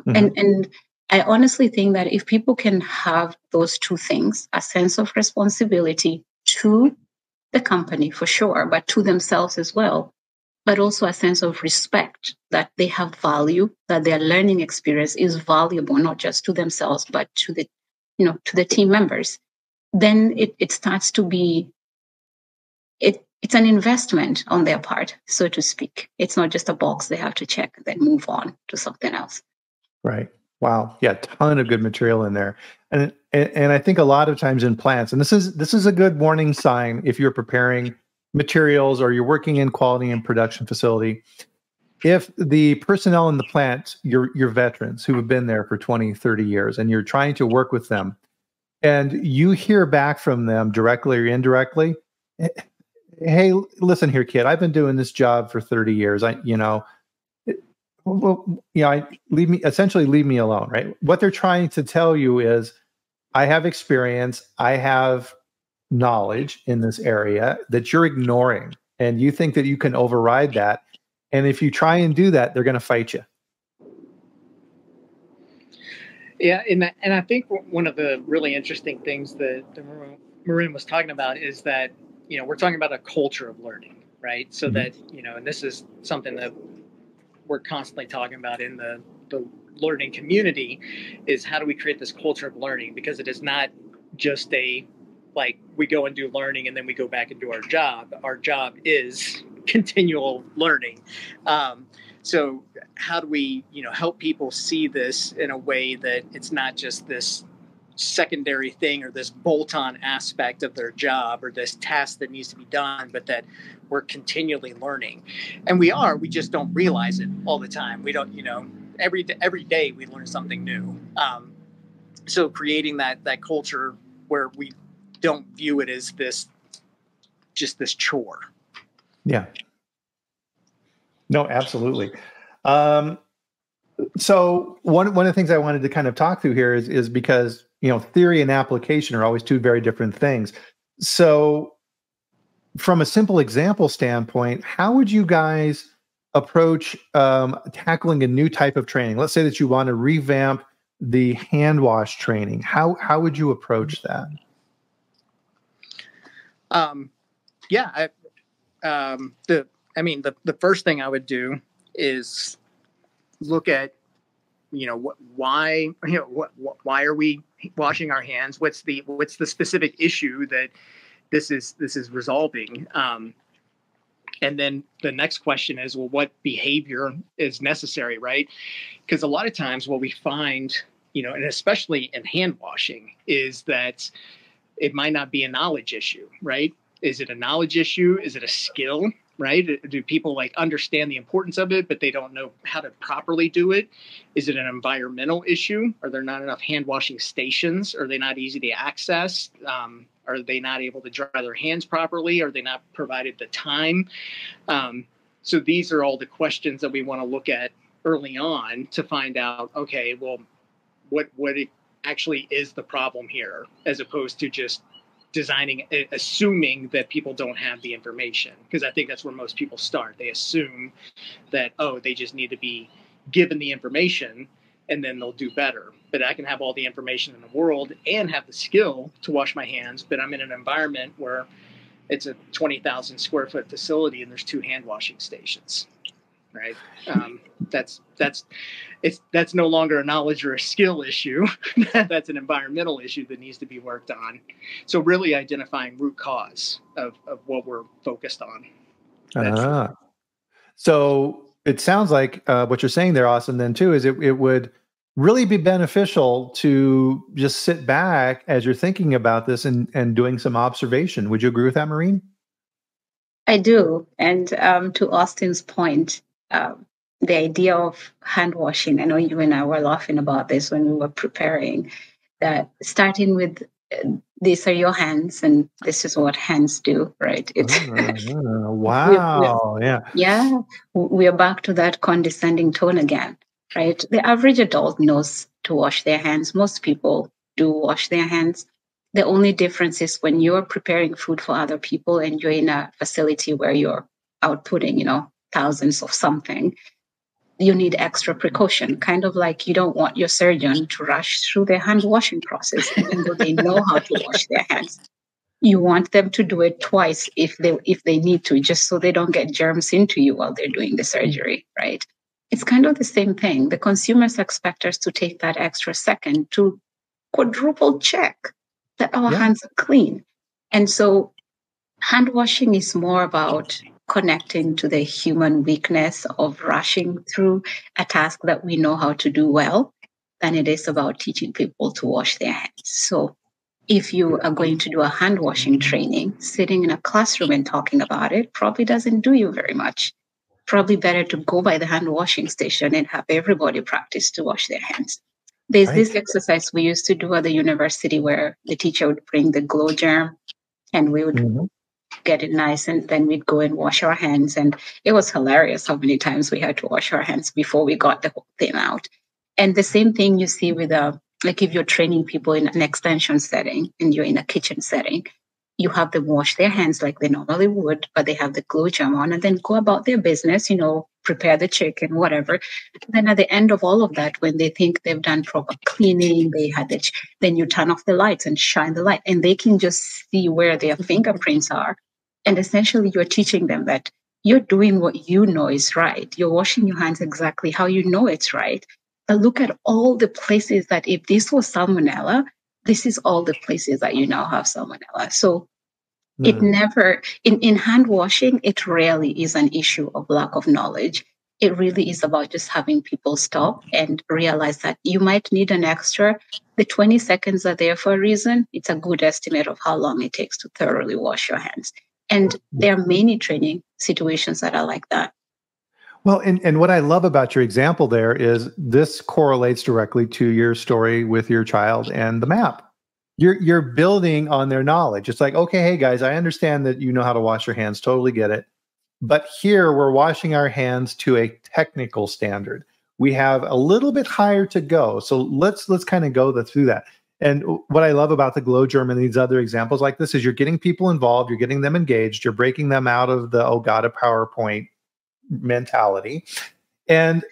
And I honestly think that if people can have those two things, a sense of responsibility to the company for sure, but to themselves as well, but also a sense of respect that they have value, that their learning experience is valuable, not just to themselves, but to the, to the team members, then it starts to be, it's an investment on their part, so to speak. It's not just a box they have to check and then move on to something else. Right. Wow. Yeah. Ton of good material in there. And I think a lot of times in plants, and this is a good warning sign if you're preparing materials or you're working in quality and production facility, if the personnel in the plant, your veterans who have been there for 20, 30 years, and you're trying to work with them and you hear back from them directly or indirectly, hey, listen here, kid, I've been doing this job for 30 years. Leave me alone, right? What they're trying to tell you is, I have experience, I have knowledge in this area that you're ignoring, and you think that you can override that. And if you try and do that, they're going to fight you. Yeah, and I think one of the really interesting things that Morrine was talking about is that, we're talking about a culture of learning, right? So that, and this is something that we're constantly talking about in the learning community, is how do we create this culture of learning? Because it is not just we go and do learning and then we go back and do our job. Our job is continual learning. So how do we, help people see this in a way that it's not just this secondary thing or this bolt-on aspect of their job or this task that needs to be done, but that we're continually learning. And we just don't realize it all the time. We don't, every day we learn something new. So creating that culture where we don't view it as this chore. Yeah. No, absolutely. So one of the things I wanted to kind of talk through here is because, theory and application are always two very different things. So from a simple example standpoint, how would you guys approach tackling a new type of training? Let's say that you want to revamp the hand wash training. How would you approach that? The first thing I would do is look at, why are we washing our hands? What's the specific issue that this is resolving? And then the next question is, well, what behavior is necessary, right? Because a lot of times what we find, and especially in hand washing, is that it might not be a knowledge issue, right? Is it a knowledge issue? Is it a skill, right? Do people understand the importance of it, but they don't know how to properly do it? Is it an environmental issue? Are there not enough hand washing stations? Are they not easy to access? Are they not able to dry their hands properly? Are they not provided the time? So these are all the questions that we want to look at early on to find out, okay, well, what actually is the problem here, as opposed to just assuming that people don't have the information. Because I think that's where most people start. They assume that, they just need to be given the information and then they'll do better. But I can have all the information in the world and have the skill to wash my hands, but I'm in an environment where it's a 20,000 square foot facility and there's 2 hand washing stations, right? That's no longer a knowledge or a skill issue. That's an environmental issue that needs to be worked on. So really identifying root cause of what we're focused on. So it sounds like what you're saying there, Austin, then too, is it would really be beneficial to just sit back as you're thinking about this and doing some observation. Would you agree with that, Morrine? I do. And to Austin's point, the idea of hand washing, I know you and I were laughing about this when we were preparing, that starting with these are your hands and this is what hands do, right? Wow. Yeah. We are back to that condescending tone again, right? The average adult knows to wash their hands. Most people do wash their hands. The only difference is when you're preparing food for other people and you're in a facility where you're outputting, thousands of something, you need extra precaution. Kind of like you don't want your surgeon to rush through their hand washing process, even though they know how to wash their hands. You want them to do it twice if they need to, just so they don't get germs into you while they're doing the surgery, right? It's kind of the same thing. The consumers expect us to take that extra second to quadruple check that our hands are clean. And so hand washing is more about connecting to the human weakness of rushing through a task that we know how to do well than it is about teaching people to wash their hands. So if you are going to do a hand washing training, sitting in a classroom and talking about it probably doesn't do you very much. Probably better to go by the hand washing station and have everybody practice to wash their hands. There's this exercise we used to do at the university where the teacher would bring the glow germ and we would get it nice and then we'd go and wash our hands. And it was hilarious how many times we had to wash our hands before we got the whole thing out. And the same thing you see with like if you're training people in an extension setting and you're in a kitchen setting, you have them wash their hands like they normally would, but they have the glow gel on and then go about their business, prepare the chicken, whatever. Then at the end of all of that, when they think they've done proper cleaning, then you turn off the lights and shine the light and they can just see where their fingerprints are. And essentially you're teaching them that you're doing what you know is right. You're washing your hands exactly how you know it's right. But look at all the places that if this was salmonella, this is all the places that you now have salmonella. So it never, in hand washing, it rarely is an issue of lack of knowledge. It really is about just having people stop and realize that you might need an extra. The 20 seconds are there for a reason. It's a good estimate of how long it takes to thoroughly wash your hands. And there are many training situations that are like that. Well, and what I love about your example there is this correlates directly to your story with your child and the map. You're building on their knowledge. It's like, okay, hey guys, I understand that you know how to wash your hands, totally get it. But here we're washing our hands to a technical standard. We have a little bit higher to go. So let's kind of go through that. And what I love about the glow germ and these other examples like this is you're getting people involved, you're getting them engaged, you're breaking them out of the, oh God, a PowerPoint mentality. And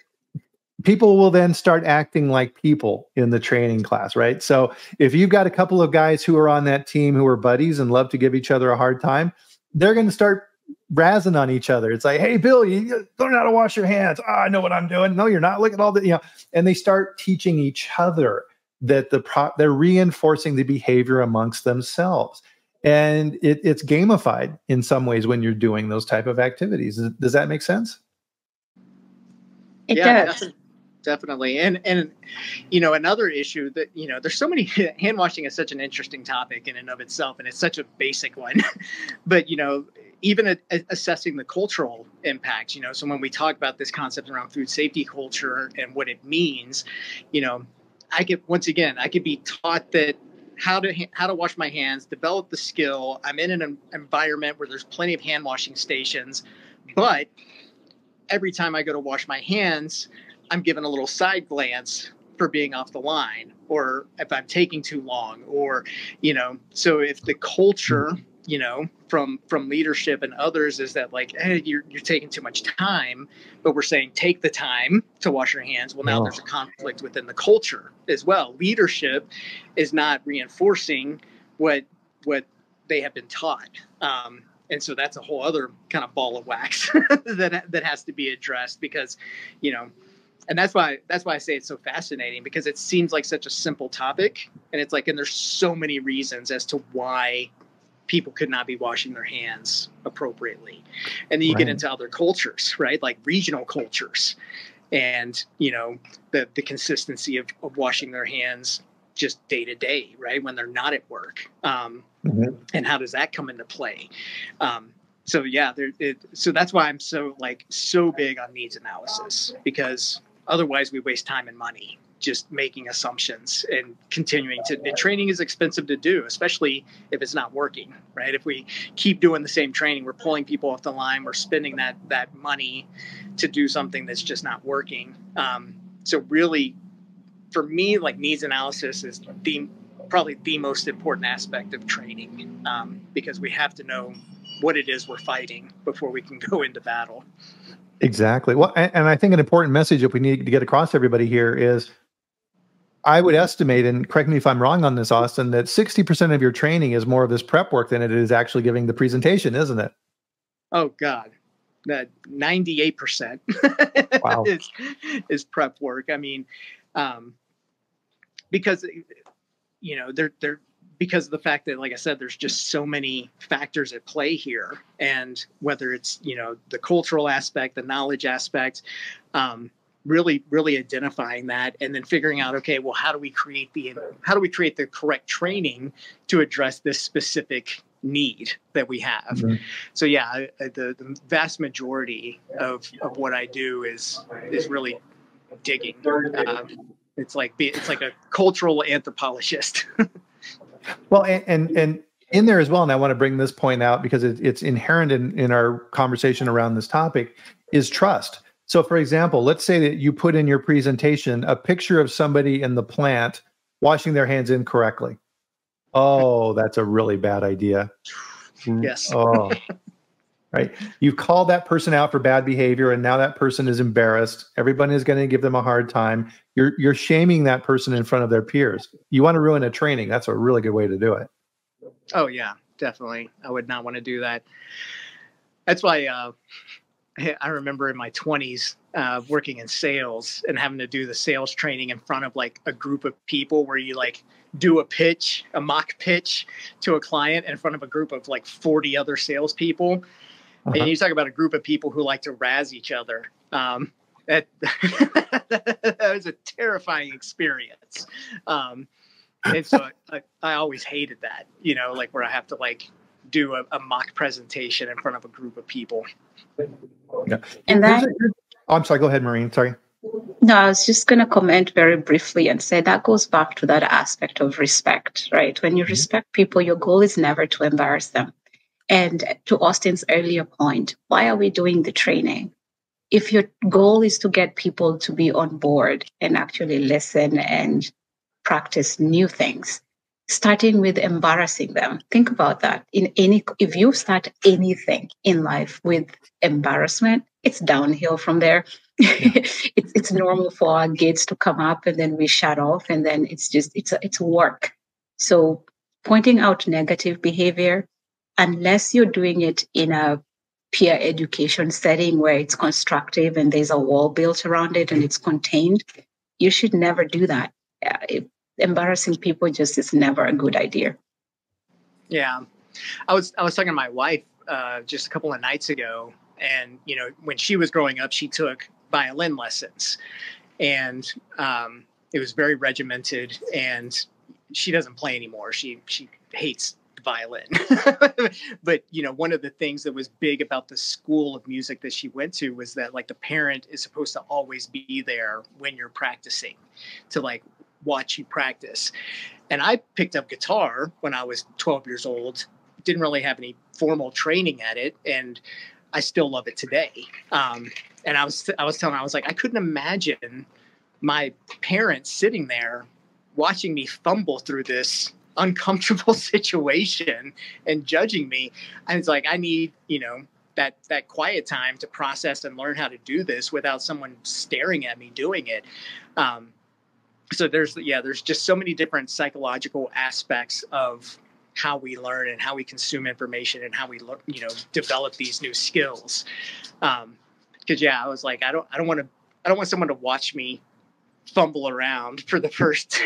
people will then start acting like people in the training class, right? So if you've got a couple of guys who are on that team who are buddies and love to give each other a hard time, they're going to start razzing on each other. It's like, hey, Bill, you learn how to wash your hands. Oh, I know what I'm doing. No, you're not. Look at all that, and they start teaching each other that they're reinforcing the behavior amongst themselves. And it's gamified in some ways when you're doing those type of activities. Does that make sense? It does. Definitely. And another issue that, there's so many, hand washing is such an interesting topic in and of itself, and it's such a basic one. But, even assessing the cultural impacts, so when we talk about this concept around food safety culture and what it means, I could be taught that how to wash my hands, develop the skill. I'm in an environment where there's plenty of hand washing stations, but every time I go to wash my hands, I'm given a little side glance for being off the line, or if I'm taking too long, or, so if the culture, from leadership and others is that like, hey, you're taking too much time, but we're saying take the time to wash your hands. Well, now there's a conflict within the culture as well. Leadership is not reinforcing what they have been taught. And so that's a whole other kind of ball of wax that has to be addressed, because, you know, and that's why I say it's so fascinating, because it seems like such a simple topic, and it's like, and there's so many reasons as to why people could not be washing their hands appropriately. And then you get into other cultures, right? Like regional cultures, and, you know, the consistency of washing their hands just day to day, right? When they're not at work. And how does that come into play? So yeah, so that's why I'm so big on needs analysis, because otherwise we waste time and money just making assumptions and continuing to. And training is expensive to do, especially if it's not working, right? If we keep doing the same training, we're pulling people off the line, we're spending that money to do something that's just not working. So really, for me, like, needs analysis is probably the most important aspect of training, because we have to know what it is we're fighting before we can go into battle. Exactly. Well, and I think an important message that we need to get across to everybody here is, I would estimate, and correct me if I'm wrong on this, Austin, that 60% of your training is more of this prep work than it is actually giving the presentation, isn't it? Oh, God. That 98% wow. is prep work. I mean, because, you know, because of the fact that, like I said, there's just so many factors at play here. And whether it's, you know, the cultural aspect, the knowledge aspect, really identifying that, and then figuring out, okay, well, how do we create the correct training to address this specific need that we have? Mm-hmm. So yeah, the vast majority of what I do is really digging. It's like a cultural anthropologist. Well, and in there as well, and I want to bring this point out because it's inherent in our conversation around this topic, is trust. So, for example, let's say that you put in your presentation a picture of somebody in the plant washing their hands incorrectly. Oh, that's a really bad idea. Yes. Oh, right. You've called that person out for bad behavior, and now that person is embarrassed. Everybody is going to give them a hard time. You're shaming that person in front of their peers. You want to ruin a training. That's a really good way to do it. Oh, yeah, definitely. I would not want to do that. That's why I remember in my 20s working in sales and having to do the sales training in front of like a group of people, where you like do a mock pitch to a client in front of a group of like 40 other salespeople. Uh-huh. And you talk about a group of people who like to razz each other. That was a terrifying experience. And so I always hated that, you know, like where I have to like do a mock presentation in front of a group of people. Yeah. And that, I'm sorry, go ahead, Morrine. Sorry. No, I was just going to comment very briefly and say that goes back to that aspect of respect, right? When you respect people, your goal is never to embarrass them. And to Austin's earlier point, why are we doing the training? If your goal is to get people to be on board and actually listen and practice new things, starting with embarrassing them. Think about that. If you start anything in life with embarrassment, it's downhill from there. It's normal for our gates to come up and then we shut off, and then it's work. So pointing out negative behavior, unless you're doing it in a peer education setting where it's constructive and there's a wall built around it and it's contained, you should never do that. Embarrassing people just is never a good idea. Yeah. I was talking to my wife just a couple of nights ago, and, you know, when she was growing up, she took violin lessons, and it was very regimented, and she doesn't play anymore. She hates violin. But, you know, one of the things that was big about the school of music that she went to was that, like, the parent is supposed to always be there when you're practicing, to like watch you practice. And I picked up guitar when I was 12 years old, didn't really have any formal training at it, and I still love it today. And I was telling her, I was like, I couldn't imagine my parents sitting there watching me fumble through this uncomfortable situation and judging me. And it's like, I need, you know, that quiet time to process and learn how to do this without someone staring at me doing it. So there's just so many different psychological aspects of how we learn and how we consume information and how we develop these new skills. Because I was like, I don't want someone to watch me fumble around for the first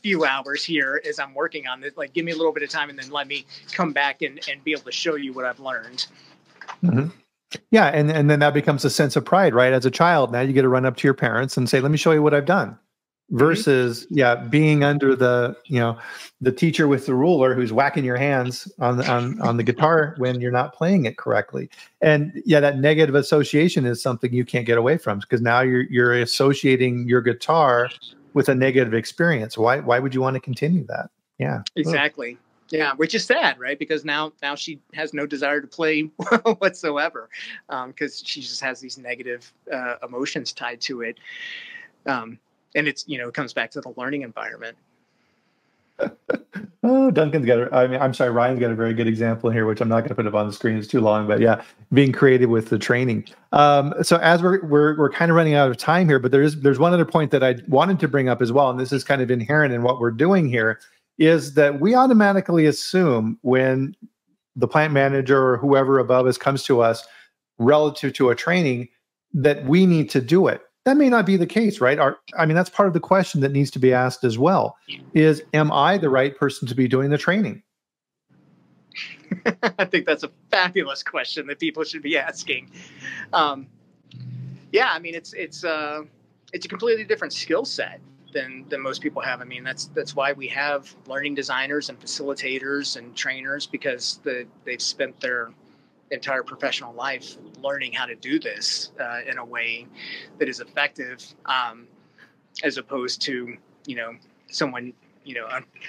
few hours here as I'm working on this. Like, give me a little bit of time and then let me come back and be able to show you what I've learned. Mm-hmm. Yeah. And then that becomes a sense of pride, right? As a child, now you get to run up to your parents and say, let me show you what I've done. Versus, being under the teacher with the ruler who's whacking your hands on the guitar when you're not playing it correctly. And that negative association is something you can't get away from, because now you're associating your guitar with a negative experience. Why would you want to continue that? Yeah, exactly. Yeah, which is sad, right? Because now she has no desire to play whatsoever, because she just has these negative emotions tied to it. And it's, it comes back to the learning environment. Oh, Duncan's got I'm sorry, Ryan's got a very good example here, which I'm not going to put up on the screen. It's too long, but being creative with the training. So as we're kind of running out of time here, but there's one other point that I wanted to bring up as well, and this is kind of inherent in what we're doing here, is that we automatically assume when the plant manager or whoever above us comes to us relative to a training that we need to do it. That may not be the case, right? That's part of the question that needs to be asked as well. Is, am I the right person to be doing the training? I think that's a fabulous question that people should be asking. It's a completely different skill set than most people have. That's why we have learning designers and facilitators and trainers, because they've spent their entire professional life learning how to do this in a way that is effective, as opposed to someone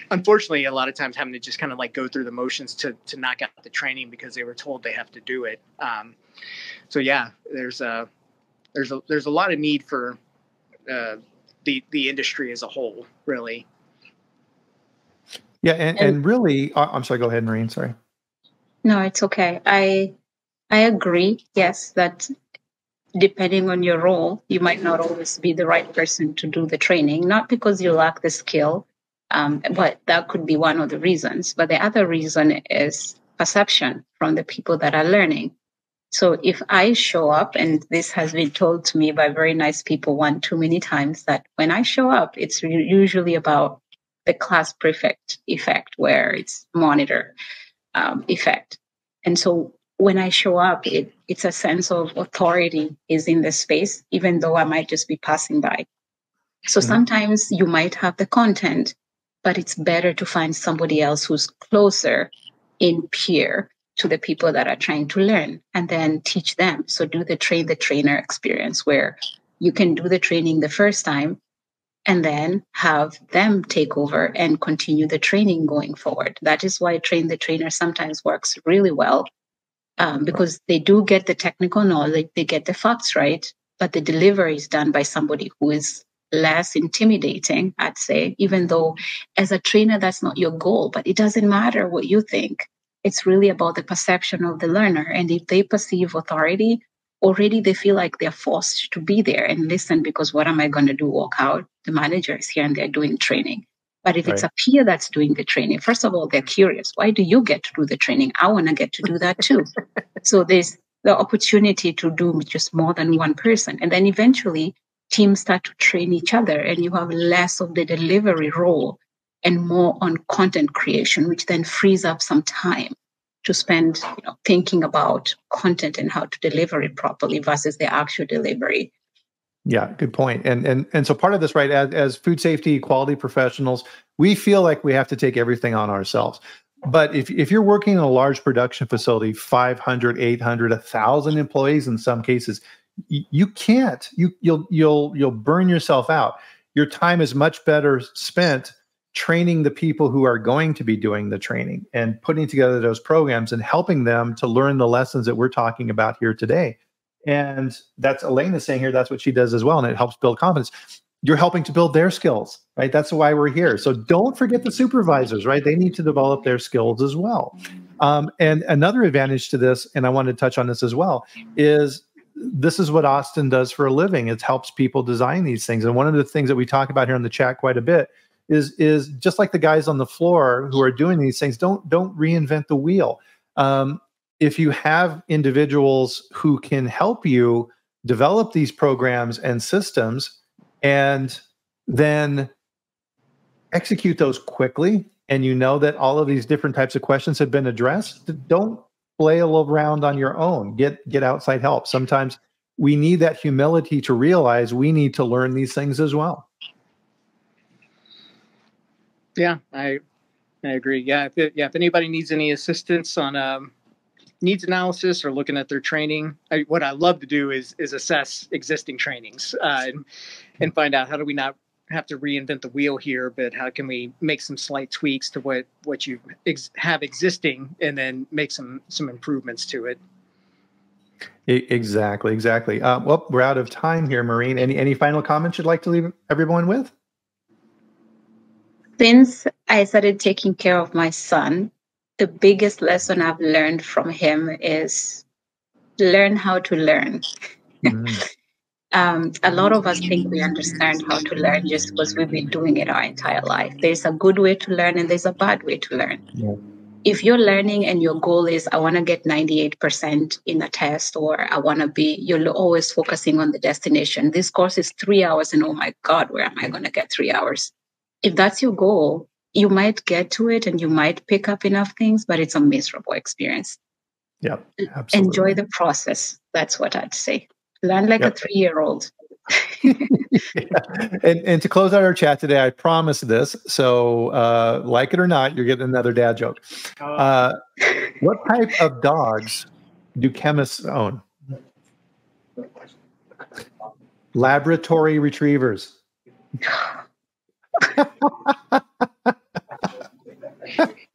unfortunately a lot of times having to just kind of like go through the motions to knock out the training because they were told they have to do it. There's a lot of need for the industry as a whole, really. And really, I'm sorry, go ahead, Morrine, sorry. No, it's okay. I agree, yes, that depending on your role, you might not always be the right person to do the training, not because you lack the skill, but that could be one of the reasons. But the other reason is perception from the people that are learning. So if I show up, and this has been told to me by very nice people one too many times, that when I show up, it's usually about the class prefect effect, where it's monitor effect. And so when I show up, it's a sense of authority is in the space, even though I might just be passing by. So sometimes you might have the content, but it's better to find somebody else who's closer in peer to the people that are trying to learn, and then teach them. So do the trainer experience, where you can do the training the first time and then have them take over and continue the training going forward. That is why train the trainer sometimes works really well, because they do get the technical knowledge, they get the facts right, but the delivery is done by somebody who is less intimidating, I'd say, even though as a trainer, that's not your goal, but it doesn't matter what you think. It's really about the perception of the learner. And if they perceive authority, already they feel like they're forced to be there and listen, because what am I going to do? Walk out? The manager is here and they're doing training. But if it's a peer that's doing the training, first of all, they're curious. Why do you get to do the training? I want to get to do that too. So there's the opportunity to do just more than one person. And then eventually teams start to train each other, and you have less of the delivery role and more on content creation, which then frees up some time to spend thinking about content and how to deliver it properly versus the actual delivery. Yeah, good point. And so part of this, right, as food safety quality professionals, we feel like we have to take everything on ourselves. But if you're working in a large production facility, 500, 800, 1,000 employees in some cases, you can't. You'll burn yourself out. Your time is much better spent training the people who are going to be doing the training and putting together those programs and helping them to learn the lessons that we're talking about here today. And that's Elena saying here, that's what she does as well. And it helps build confidence. You're helping to build their skills, right? That's why we're here. So don't forget the supervisors, right? They need to develop their skills as well. And another advantage to this, and I wanted to touch on this as well, is this is what Austin does for a living. It helps people design these things. And one of the things that we talk about here in the chat quite a bit is just like the guys on the floor who are doing these things. Don't reinvent the wheel. If you have individuals who can help you develop these programs and systems, and then execute those quickly, and you know that all of these different types of questions have been addressed, don't flail around on your own. Get outside help. Sometimes we need that humility to realize we need to learn these things as well. Yeah, I agree. Yeah, if anybody needs any assistance on needs analysis or looking at their training, what I love to do is assess existing trainings and find out, how do we not have to reinvent the wheel here, but how can we make some slight tweaks to what you have existing, and then make some improvements to it. Exactly. Well, we're out of time here, Morrine. Any final comments you'd like to leave everyone with? Since I started taking care of my son, the biggest lesson I've learned from him is learn how to learn. A lot of us think we understand how to learn just because we've been doing it our entire life. There's a good way to learn and there's a bad way to learn. Yeah. If you're learning and your goal is, I want to get 98% in a test, or I want to be, you're always focusing on the destination. This course is 3 hours and oh my God, where am I going to get 3 hours? If that's your goal, you might get to it and you might pick up enough things, but it's a miserable experience. Yeah, absolutely. Enjoy the process. That's what I'd say. Learn like a 3-year-old. Yeah. And to close out our chat today, I promise this. So like it or not, you're getting another dad joke. What type of dogs do chemists own? Laboratory retrievers.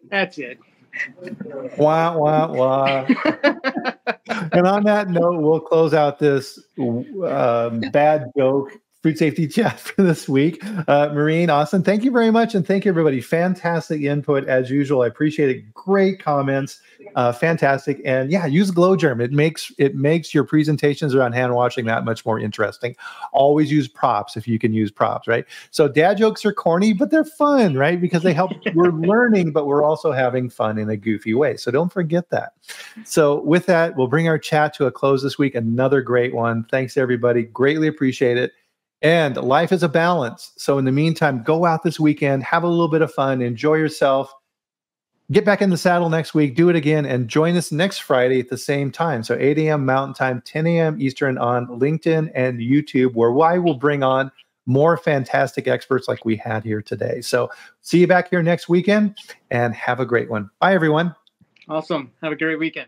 That's it. Wah, wah, wah. And on that note, we'll close out this bad joke food safety chat for this week. Morrine, Austin, thank you very much. And thank you, everybody. Fantastic input as usual. I appreciate it. Great comments. Fantastic. And yeah, use GlowGerm. It makes your presentations around hand washing that much more interesting. Always use props if you can use props, right? So dad jokes are corny, but they're fun, right? Because they help. We're learning, but we're also having fun in a goofy way. So don't forget that. So with that, we'll bring our chat to a close this week. Another great one. Thanks, everybody. Greatly appreciate it. And life is a balance. So in the meantime, go out this weekend, have a little bit of fun, enjoy yourself, get back in the saddle next week, do it again, and join us next Friday at the same time. So 8 a.m. Mountain Time, 10 a.m. Eastern on LinkedIn and YouTube, where I will bring on more fantastic experts like we had here today. So see you back here next weekend and have a great one. Bye, everyone. Awesome. Have a great weekend.